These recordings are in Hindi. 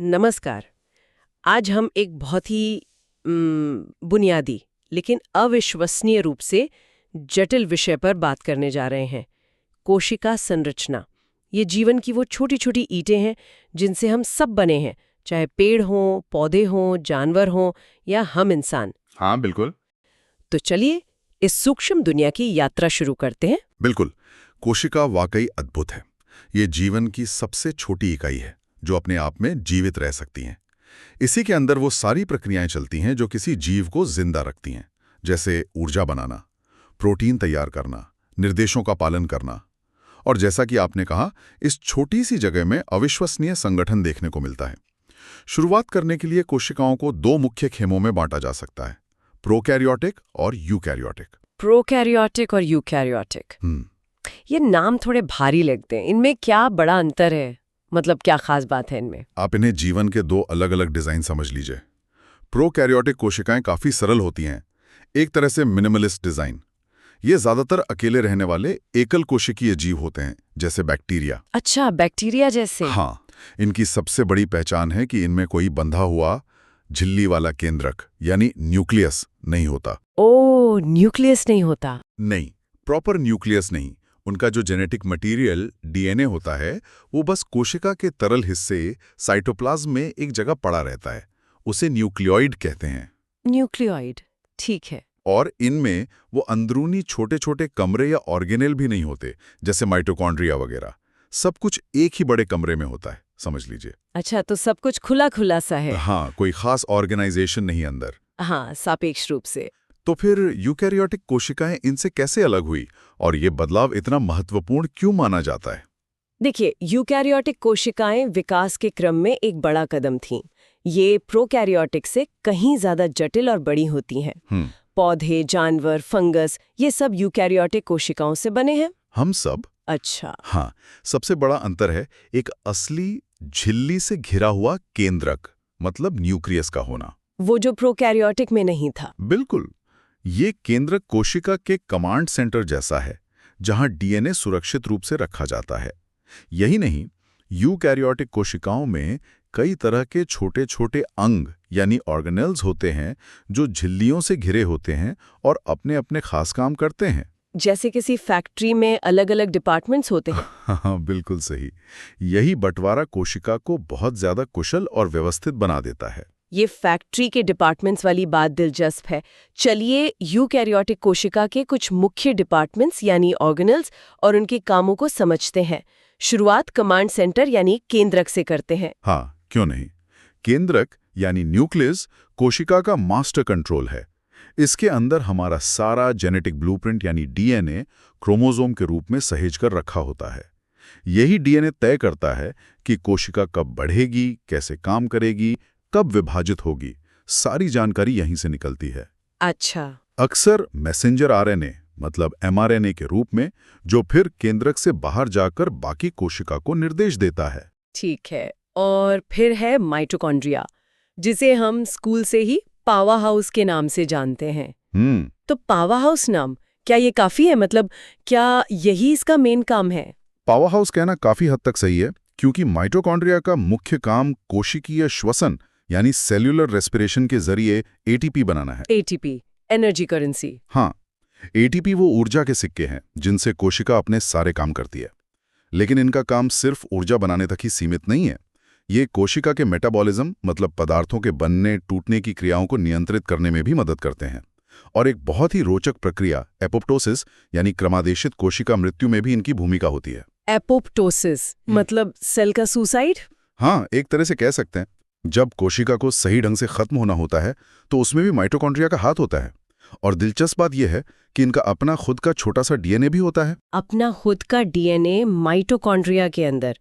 नमस्कार। आज हम एक बहुत ही बुनियादी लेकिन अविश्वसनीय रूप से जटिल विषय पर बात करने जा रहे हैं। कोशिका संरचना। ये जीवन की वो छोटी छोटी ईंटें हैं जिनसे हम सब बने हैं, चाहे पेड़ हों, पौधे हों, जानवर हों या हम इंसान। हाँ बिल्कुल। तो चलिए इस सूक्ष्म दुनिया की यात्रा शुरू करते हैं। बिल्कुल। कोशिका वाकई अद्भुत है। ये जीवन की सबसे छोटी इकाई है जो अपने आप में जीवित रह सकती हैं। इसी के अंदर वो सारी प्रक्रियाएं चलती हैं जो किसी जीव को जिंदा रखती हैं, जैसे ऊर्जा बनाना, प्रोटीन तैयार करना, निर्देशों का पालन करना। और जैसा कि आपने कहा, इस छोटी सी जगह में अविश्वसनीय संगठन देखने को मिलता है। शुरुआत करने के लिए कोशिकाओं को दो मुख्य खेमों में बांटा जा सकता है, प्रोकैरियोटिक और यूकैरियोटिक। प्रोकैरियोटिक और यूकैरियोटिक, ये नाम थोड़े भारी लगते हैं। इनमें क्या बड़ा अंतर है? मतलब क्या खास बात है इनमें? आप इन्हें जीवन के दो अलग अलग डिजाइन समझ लीजिए। प्रोकैरियोटिक कोशिकाएं काफी सरल होती हैं, एक तरह से मिनिमलिस्ट डिजाइन। ये ज्यादातर अकेले रहने वाले एकल कोशिकीय जीव होते हैं, जैसे बैक्टीरिया। अच्छा, बैक्टीरिया जैसे। हाँ, इनकी सबसे बड़ी पहचान है कि इनमें कोई बंधा हुआ झिल्ली वाला केंद्रक यानी न्यूक्लियस नहीं होता। ओ, न्यूक्लियस नहीं होता। नहीं, प्रॉपर न्यूक्लियस नहीं। उनका जो जेनेटिक मटेरियल डीएनए होता है वो बस कोशिका के तरल हिस्से साइटोप्लाज्म में एक जगह पड़ा रहता है। उसे न्यूक्लियोइड कहते हैं। न्यूक्लियोइड, ठीक है। और इनमें वो अंदरूनी छोटे छोटे कमरे या ऑर्गेनेल भी नहीं होते, जैसे माइटोकॉन्ड्रिया वगैरह। सब कुछ एक ही बड़े कमरे में होता है, समझ लीजिए। अच्छा, तो सब कुछ खुला खुला सा है। हाँ, कोई खास ऑर्गेनाइजेशन नहीं अंदर। हाँ, सापेक्ष रूप से। तो फिर यूकैरियोटिक कोशिकाएं इनसे कैसे अलग हुई और ये बदलाव इतना महत्वपूर्ण क्यों माना जाता है? देखिए, यूकैरियोटिक कोशिकाएं विकास के क्रम में एक बड़ा कदम थीं। ये प्रोकैरियोटिक से कहीं ज्यादा जटिल और बड़ी होती हैं। पौधे, जानवर, फंगस, ये सब यूकैरियोटिक कोशिकाओं से बने हैं। हम सब? अच्छा। हाँ, सबसे बड़ा अंतर है एक असली झिल्ली से घिरा हुआ केंद्रक, मतलब न्यूक्लियस का होना। वो जो प्रोकैरियोटिक में नहीं था। बिल्कुल। ये केंद्रक कोशिका के कमांड सेंटर जैसा है, जहां डीएनए सुरक्षित रूप से रखा जाता है। यही नहीं, यूकैरियोटिक कोशिकाओं में कई तरह के छोटे छोटे अंग यानी ऑर्गेनेल्स होते हैं जो झिल्लियों से घिरे होते हैं और अपने अपने खास काम करते हैं। जैसे किसी फैक्ट्री में अलग अलग डिपार्टमेंट्स होते हैं। हाँ, बिल्कुल सही। यही बंटवारा कोशिका को बहुत ज्यादा कुशल और व्यवस्थित बना देता है। ये फैक्ट्री के डिपार्टमेंट्स वाली बात दिलचस्प है। चलिए यूकैरियोटिक कोशिका के कुछ मुख्य डिपार्टमेंट्स यानी ऑर्गेनेल्स और उनके कामों को समझते हैं। शुरुआत कमांड सेंटर यानी केंद्रक से करते हैं। हाँ, क्यों नहीं। केंद्रक यानी न्यूक्लियस कोशिका का मास्टर कंट्रोल है। इसके अंदर हमारा सारा जेनेटिक ब्लूप्रिंट यानी डीएनए क्रोमोसोम के रूप में सहेज कर रखा होता है। यही डीएनए तय करता है कि कोशिका कब बढ़ेगी, कैसे काम करेगी, कब विभाजित होगी। सारी जानकारी यहीं से निकलती है। अच्छा। अक्सर मैसेंजर आरएनए मतलब एमआरएनए के रूप में, जो फिर केंद्रक से बाहर जाकर बाकी कोशिका को निर्देश देता है। ठीक है। और फिर है माइटोकॉन्ड्रिया, जिसे हम स्कूल से ही पावर हाउस के नाम से जानते हैं। तो पावर हाउस नाम, क्या ये काफी है? मतलब क्या यही इसका मेन काम है? पावर हाउस कहना काफी हद तक सही है, क्योंकि माइटोकॉन्ड्रिया का मुख्य काम कोशिकीय श्वसन यानी सेल्यूलर रेस्पिरेशन के जरिए एटीपी बनाना है। ATP, energy currency. हाँ, एटीपी वो ऊर्जा के सिक्के हैं जिनसे कोशिका अपने सारे काम करती है। लेकिन इनका काम सिर्फ ऊर्जा बनाने तक ही सीमित नहीं है। ये कोशिका के मेटाबॉलिज्म मतलब पदार्थों के बनने टूटने की क्रियाओं को नियंत्रित करने में भी मदद करते हैं। और एक बहुत ही रोचक प्रक्रिया एपोप्टोसिस यानी क्रमादेशित कोशिका मृत्यु में भी इनकी भूमिका होती है। एपोप्टोसिस मतलब सेल का सुसाइड? हाँ, एक तरह से कह सकते हैं। जब कोशिका को सही ढंग से खत्म होना होता है तो उसमें भी माइटोकॉन्ड्रिया का हाथ होता है। और दिलचस्प बात यह है कि इनका अपना खुद का छोटा सा डीएनए भी होता है। अपना खुद का डीएनए माइटोकॉन्ड्रिया के अंदर?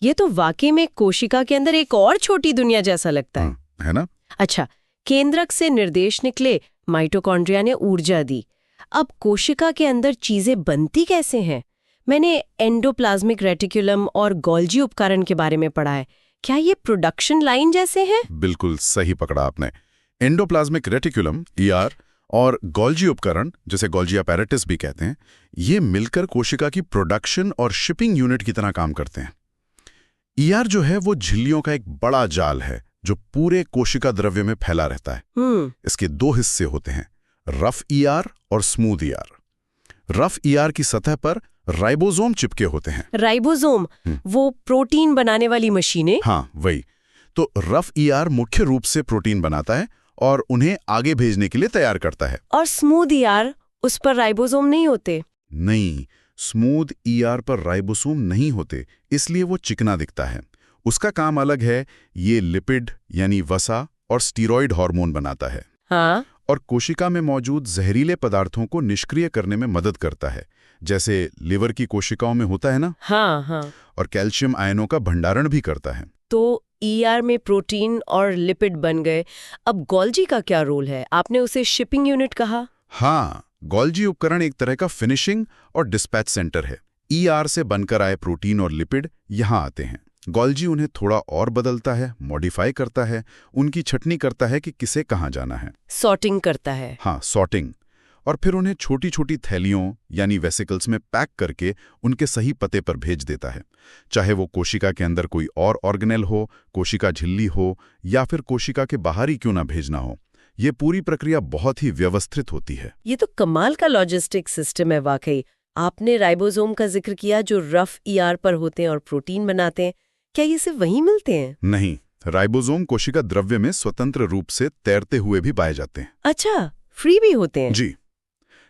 ये तो वाकई में कोशिका के अंदर एक और छोटी दुनिया जैसा लगता है। है ना? अच्छा, केंद्रक से निर्देश निकले, माइटोकॉन्ड्रिया ने ऊर्जा दी। अब कोशिका के अंदर चीजें बनती कैसे हैं? मैंने एंडोप्लाज्मिक रेटिकुलम और गोल्जी उपकरण के बारे में पढ़ा है। क्या ये प्रोडक्शन लाइन जैसे हैं? बिल्कुल सही पकड़ा आपने। एंडोप्लाज्मिक रेटिकुलम ईआर और गोल्जी उपकरण, जिसे गोल्जी अपैरेटस भी कहते हैं, ये मिलकर कोशिका की प्रोडक्शन और शिपिंग यूनिट की तरह काम करते हैं। ईआर जो है वो झिल्लियों का एक बड़ा जाल है जो पूरे कोशिका द्रव्य में फैला रहता है। इसके दो हिस्से होते हैं, रफ ईआर और स्मूथ ईआर। रफ ईआर की सतह पर राइबोसोम चिपके होते हैं। राइबोसोम, वो प्रोटीन बनाने वाली मशीनें? हाँ, वही। तो रफ ईआर मुख्य रूप से प्रोटीन बनाता है और उन्हें आगे भेजने के लिए तैयार करता है। और स्मूथ ईआर, उस पर राइबोसोम नहीं होते? नहीं, स्मूथ ईआर पर राइबोसोम नहीं होते, इसलिए वो चिकना दिखता है। उसका काम अलग है, ये लिपिड यानी वसा और स्टीरॉयड हार्मोन बनाता है। हाँ। और कोशिका में मौजूद जहरीले पदार्थों को निष्क्रिय करने में मदद करता है, जैसे लिवर की कोशिकाओं में होता है ना। हाँ हाँ। और कैल्शियम आयनों का भंडारण भी करता है। तो ईआर में प्रोटीन और लिपिड बन गए। अब गोल्जी का क्या रोल है? आपने उसे शिपिंग यूनिट कहा। हाँ, गोल्जी उपकरण एक तरह का फिनिशिंग और डिस्पैच सेंटर है। ईआर से बनकर आए प्रोटीन और लिपिड यहाँ आते हैं। गोल्जी उन्हें थोड़ा और बदलता है, मॉडिफाई करता है, उनकी छटनी करता है कि किसे कहाँ जाना है। सॉर्टिंग करता है। हाँ, सॉर्टिंग। और फिर उन्हें छोटी छोटी थैलियों यानी वेसिकल्स में पैक करके उनके सही पते पर भेज देता है। चाहे वो कोशिका के अंदर कोई और ऑर्गेनेल हो, कोशिका झिल्ली हो या फिर कोशिका के बाहर ही क्यों ना भेजना हो, ये पूरी प्रक्रिया बहुत ही व्यवस्थित होती है। ये तो कमाल का लॉजिस्टिक सिस्टम है वाकई। आपने राइबोसोम का जिक्र किया जो रफ ईआर पर होते हैं और प्रोटीन बनाते हैं। क्या ये सिर्फ वहीं मिलते हैं? नहीं, राइबोसोम कोशिका द्रव्य में स्वतंत्र रूप से तैरते हुए भी पाए जाते हैं। अच्छा, फ्री भी होते हैं? जी,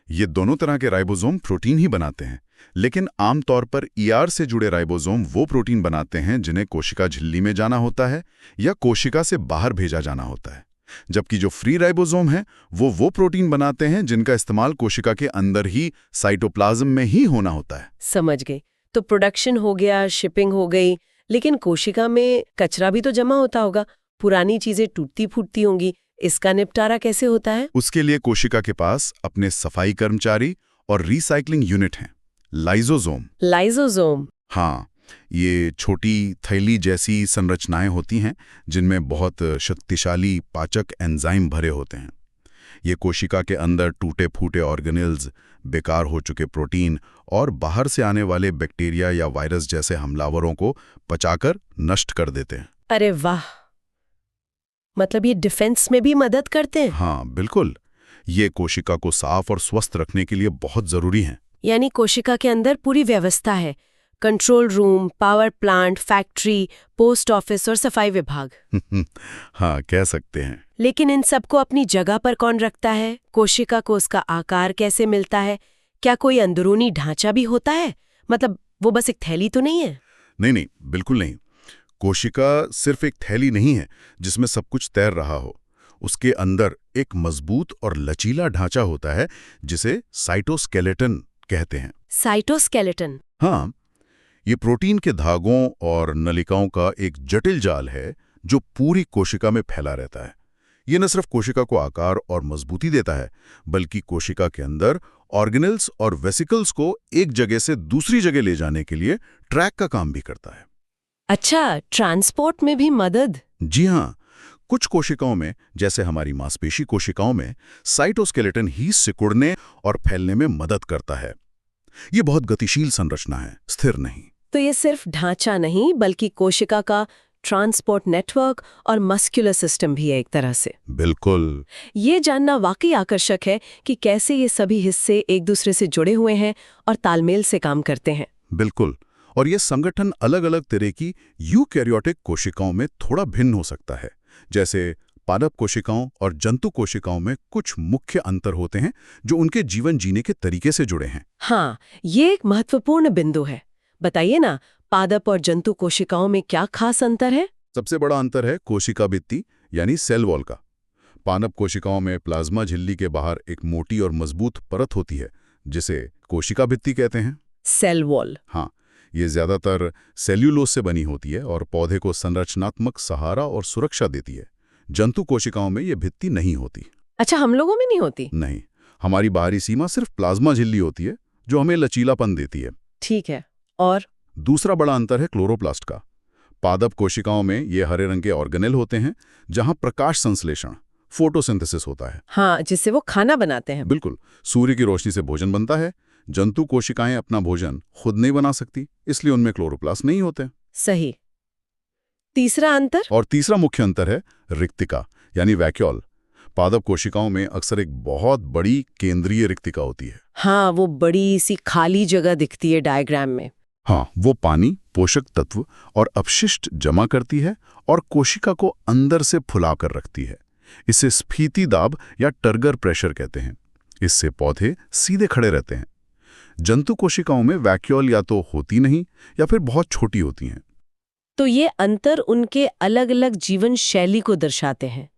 ये दोनों तरह के राइबोसोम प्रोटीन ही बनाते हैं, लेकिन आमतौर पर ईआर से जुड़े राइबोसोम वो प्रोटीन बनाते हैं जिन्हें कोशिका झिल्ली में जाना होता है या कोशिका से बाहर भेजा जाना होता है। जबकि जो फ्री राइबोसोम है वो प्रोटीन बनाते हैं जिनका इस्तेमाल कोशिका के अंदर ही साइटोप्लाज्म में ही होना होता है। समझ गई। तो प्रोडक्शन हो गया, शिपिंग हो गई, लेकिन कोशिका में कचरा भी तो जमा होता होगा, पुरानी चीजें टूटती फूटती होंगी, इसका निपटारा कैसे होता है? उसके लिए कोशिका के पास अपने सफाई कर्मचारी और रिसाइकलिंग यूनिट हैं, लाइसोसोम। लाइसोसोम? हाँ, ये छोटी थैली जैसी संरचनाएं होती हैं जिनमें बहुत शक्तिशाली पाचक एंजाइम भरे होते हैं। ये कोशिका के अंदर टूटे फूटे ऑर्गेनेल्स, बेकार हो चुके प्रोटीन और बाहर से आने वाले बैक्टीरिया या वायरस जैसे हमलावरों को पचाकर नष्ट कर देते हैं। अरे वाह, मतलब ये डिफेंस में भी मदद करते हैं? हाँ, बिल्कुल। ये कोशिका को साफ और स्वस्थ रखने के लिए बहुत जरूरी हैं। यानी कोशिका के अंदर पूरी व्यवस्था है, control room, power plant, factory, post office और सफाई विभाग। हाँ, कह सकते हैं। लेकिन इन सबको अपनी जगह पर कौन रखता है? कोशिका को उसका आकार कैसे मिलता है? क्या कोई अंदरूनी ढांचा भी होता है? मतलब वो बस एक थैली तो नहीं है? नहीं, बिल्कुल नहीं। कोशिका सिर्फ एक थैली नहीं है जिसमें सब कुछ तैर रहा हो। उसके अंदर एक मजबूत और लचीला ढांचा होता है जिसे साइटोस्केलेटन कहते हैं। साइटोस्केलेटन? हाँ, ये प्रोटीन के धागों और नलिकाओं का एक जटिल जाल है जो पूरी कोशिका में फैला रहता है। ये न सिर्फ कोशिका को आकार और मजबूती देता है, बल्कि कोशिका के अंदर ऑर्गेनेल्स और वेसिकल्स को एक जगह से दूसरी जगह ले जाने के लिए ट्रैक का काम भी करता है। अच्छा, ट्रांसपोर्ट में भी मदद? जी हाँ, कुछ कोशिकाओं में, जैसे हमारी मांसपेशी कोशिकाओं में, साइटोस्केलेटन ही सिकुड़ने और फैलने में मदद करता है। ये बहुत गतिशील संरचना है, स्थिर नहीं। तो ये सिर्फ ढांचा नहीं, बल्कि कोशिका का ट्रांसपोर्ट नेटवर्क और मस्कुलर सिस्टम भी है एक तरह से। बिल्कुल। ये जानना वाकई आकर्षक है कि कैसे ये सभी हिस्से एक दूसरे से जुड़े हुए हैं और तालमेल से काम करते हैं। बिल्कुल। और ये संगठन अलग अलग तरह की यूकैरियोटिक कोशिकाओं में थोड़ा भिन्न हो सकता है। जैसे पादप कोशिकाओं और जंतु कोशिकाओं में कुछ मुख्य अंतर होते हैं जो उनके जीवन जीने के तरीके से जुड़े हैं। हाँ, ये एक महत्वपूर्ण बिंदु है। बताइए ना, पादप और जंतु कोशिकाओं में क्या खास अंतर है? सबसे बड़ा अंतर है कोशिका भित्ति यानी सेल वॉल का। पादप कोशिकाओं में प्लाज्मा झिल्ली के बाहर एक मोटी और मजबूत परत होती है जिसे कोशिका भित्ति कहते हैं। Cell wall? हाँ, ये ज्यादातर सेल्यूलोज से बनी होती है और पौधे को संरचनात्मक सहारा और सुरक्षा देती है। जंतु कोशिकाओं में ये भित्ति नहीं होती। अच्छा, हम लोगों में नहीं होती? नहीं, हमारी बाहरी सीमा सिर्फ प्लाज्मा झिल्ली होती है जो हमें लचीलापन देती है। ठीक है। और दूसरा बड़ा अंतर है क्लोरोप्लास्ट का। पादप कोशिकाओं में ये हरे रंग के ऑर्गेनेल होते हैं जहां प्रकाश संश्लेषण, फोटोसिंथेसिस होता है। हाँ, जिससे वो खाना बनाते हैं। बिल्कुल, सूर्य की रोशनी से भोजन बनता है। जंतु कोशिकाएं अपना भोजन खुद नहीं बना सकती, इसलिए उनमें क्लोरोप्लास्ट नहीं होते। सही। तीसरा अंतर? और तीसरा मुख्य अंतर है रिक्तिका यानी वैक्यूल। पादप कोशिकाओं में अक्सर एक बहुत बड़ी केंद्रीय रिक्तिका होती है। हाँ, वो बड़ी सी खाली जगह दिखती है डायग्राम में। हाँ, वो पानी, पोषक तत्व और अपशिष्ट जमा करती है और कोशिका को अंदर से फुला कर रखती है। इसे स्फीति दाब या टर्गर प्रेशर कहते हैं। इससे पौधे सीधे खड़े रहते हैं। जंतु कोशिकाओं में वैक्यूल या तो होती नहीं या फिर बहुत छोटी होती हैं। तो ये अंतर उनके अलग-अलग जीवन शैली को दर्शाते हैं।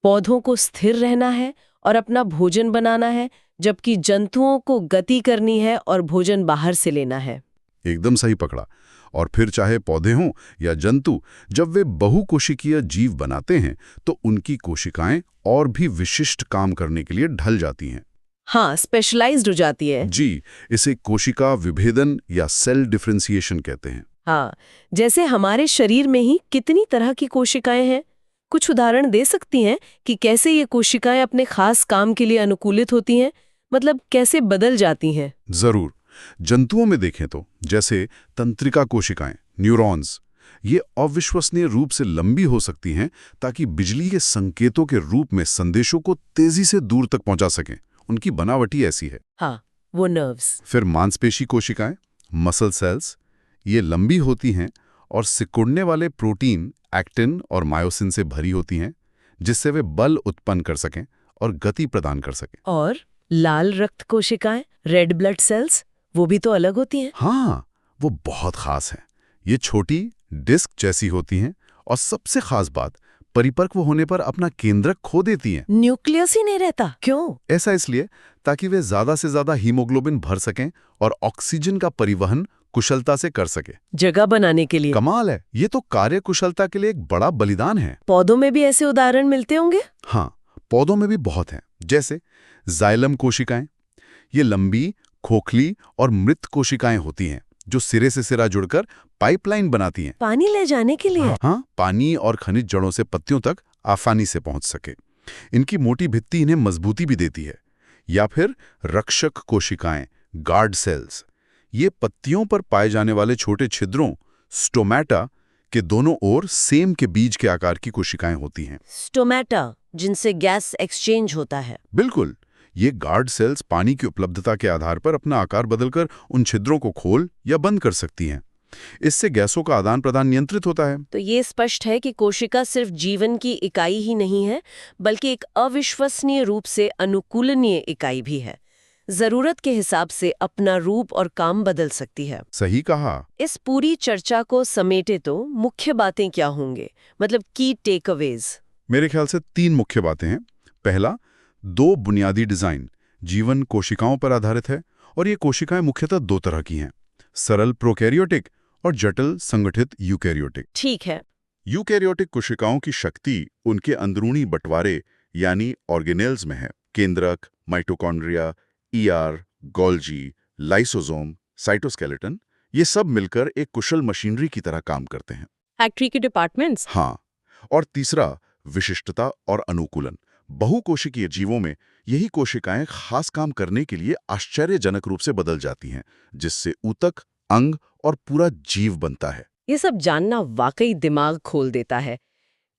पौधों को स्थिर रहना है और अपना भोजन बनाना है, जबकि जंतुओं को गति करनी है और भोजन बाहर से लेना है। एकदम सही पकड़ा। और फिर चाहे पौधे हों या जंतु, जब वे बहुकोशिकीय जीव बनाते हैं तो उनकी कोशिकाएं और भी विशिष्ट काम करने के लिए ढल जाती हैं। हाँ, स्पेशलाइज्ड हो जाती है। जी, इसे कोशिका विभेदन या सेल डिफरेंशिएशन कहते हैं। हाँ, जैसे हमारे शरीर में ही कितनी तरह की कोशिकाएं हैं। कुछ उदाहरण दे सकती हैं कि कैसे ये कोशिकाएं अपने खास काम के लिए अनुकूलित होती हैं, मतलब कैसे बदल जाती हैं? जरूर। जंतुओं में देखें तो जैसे तंत्रिका कोशिकाएं, न्यूरॉन्स, ये अविश्वसनीय रूप से लंबी हो सकती हैं ताकि बिजली के संकेतों के रूप में संदेशों को तेजी से दूर तक पहुंचा सकें। उनकी बनावटी ऐसी है। हाँ, वो नर्व्स। फिर मांसपेशी कोशिकाएं, मसल सेल्स, ये लंबी होती हैं और सिकुड़ने वाले प्रोटीन, एक्टिन और मायोसिन से भरी होती हैं, जिससे वे बल उत्पन्न कर सकें और गति प्रदान कर सकें। और लाल रक्त कोशिकाएं, रेड ब्लड सेल्स, वो भी तो अलग होती हैं। हाँ, वो बहुत खास हैं। ये छोटी डिस्क जैसी होती हैं और सबसे खास बात, परिपक्व होने पर अपना केंद्रक खो देती हैं। न्यूक्लियस ही नहीं रहता, क्यों? ऐसा इसलिए ताकि वे ज्यादा से ज्यादा हीमोग्लोबिन भर सकें और ऑक्सीजन का परिवहन कुशलता से कर सके। जगह बनाने के लिए। कमाल है, ये तो कार्य कुशलता के लिए एक बड़ा बलिदान है। पौधों में भी ऐसे उदाहरण मिलते होंगे? हाँ, पौधों में भी बहुत हैं। जैसे जाइलम कोशिकाएं, ये लंबी, खोखली और मृत कोशिकाएं होती हैं जो सिरे से सिरा जुड़कर पाइपलाइन बनाती हैं। पानी ले जाने के लिए? हाँ, पानी और खनिज जड़ों से पत्तियों तक आसानी से पहुंच सके। इनकी मोटी भित्ति इन्हें मजबूती भी देती है। या फिर रक्षक कोशिकाएं, गार्ड सेल्स, ये पत्तियों पर पाए जाने वाले छोटे छिद्रों, स्टोमेटा, के दोनों ओर सेम के बीज के आकार की कोशिकाएं होती हैं। स्टोमेटा, जिनसे गैस एक्सचेंज होता है। बिल्कुल। ये गार्ड सेल्स पानी की उपलब्धता के आधार पर अपना आकार बदलकर उन छिद्रों को खोल या बंद कर सकती हैं। इससे गैसों का आदान प्रदान नियंत्रित होता है। तो ये स्पष्ट है कि कोशिका सिर्फ जीवन की इकाई ही नहीं है, बल्कि एक अविश्वसनीय रूप से अनुकूलनीय इकाई भी है। जरूरत के हिसाब से अपना रूप और काम बदल सकती है। सही कहा। इस पूरी चर्चा को समेटे तो मुख्य बातें क्या होंगे, मतलब की टेकअवेज? मेरे ख्याल से 3 मुख्य बातें हैं। पहला, 2 बुनियादी डिजाइन। जीवन कोशिकाओं पर आधारित है और ये कोशिकाएं मुख्यतः 2 तरह की हैं, सरल प्रोकैरियोटिक और जटिल संगठित यूकैरियोटिक। ठीक है। यूकैरियोटिक कोशिकाओं की शक्ति उनके अंदरूनी बंटवारे यानी ऑर्गेनेल्स में है। केंद्रक, mitochondria, ER, Golgi, lysosome, cytoskeleton, ये सब मिलकर एक कुशल मशीनरी की तरह काम करते हैं। फैक्ट्री के डिपार्टमेंट्स। हाँ, और तीसरा, विशिष्टता और अनुकूलन। बहुकोशिकीय जीवों में यही कोशिकाएं खास काम करने के लिए आश्चर्यजनक रूप से बदल जाती हैं, जिससे ऊतक, अंग और पूरा जीव बनता है। ये सब जानना वाकई दिमाग खोल देता है।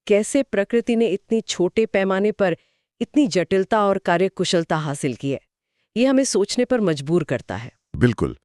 कैसे प्रकृति ने इतनी छोटे पैमाने पर इतनी जटिलता और कार्यकुशलता हासिल की है, ये हमें सोचने पर मजबूर करता है। बिल्कुल।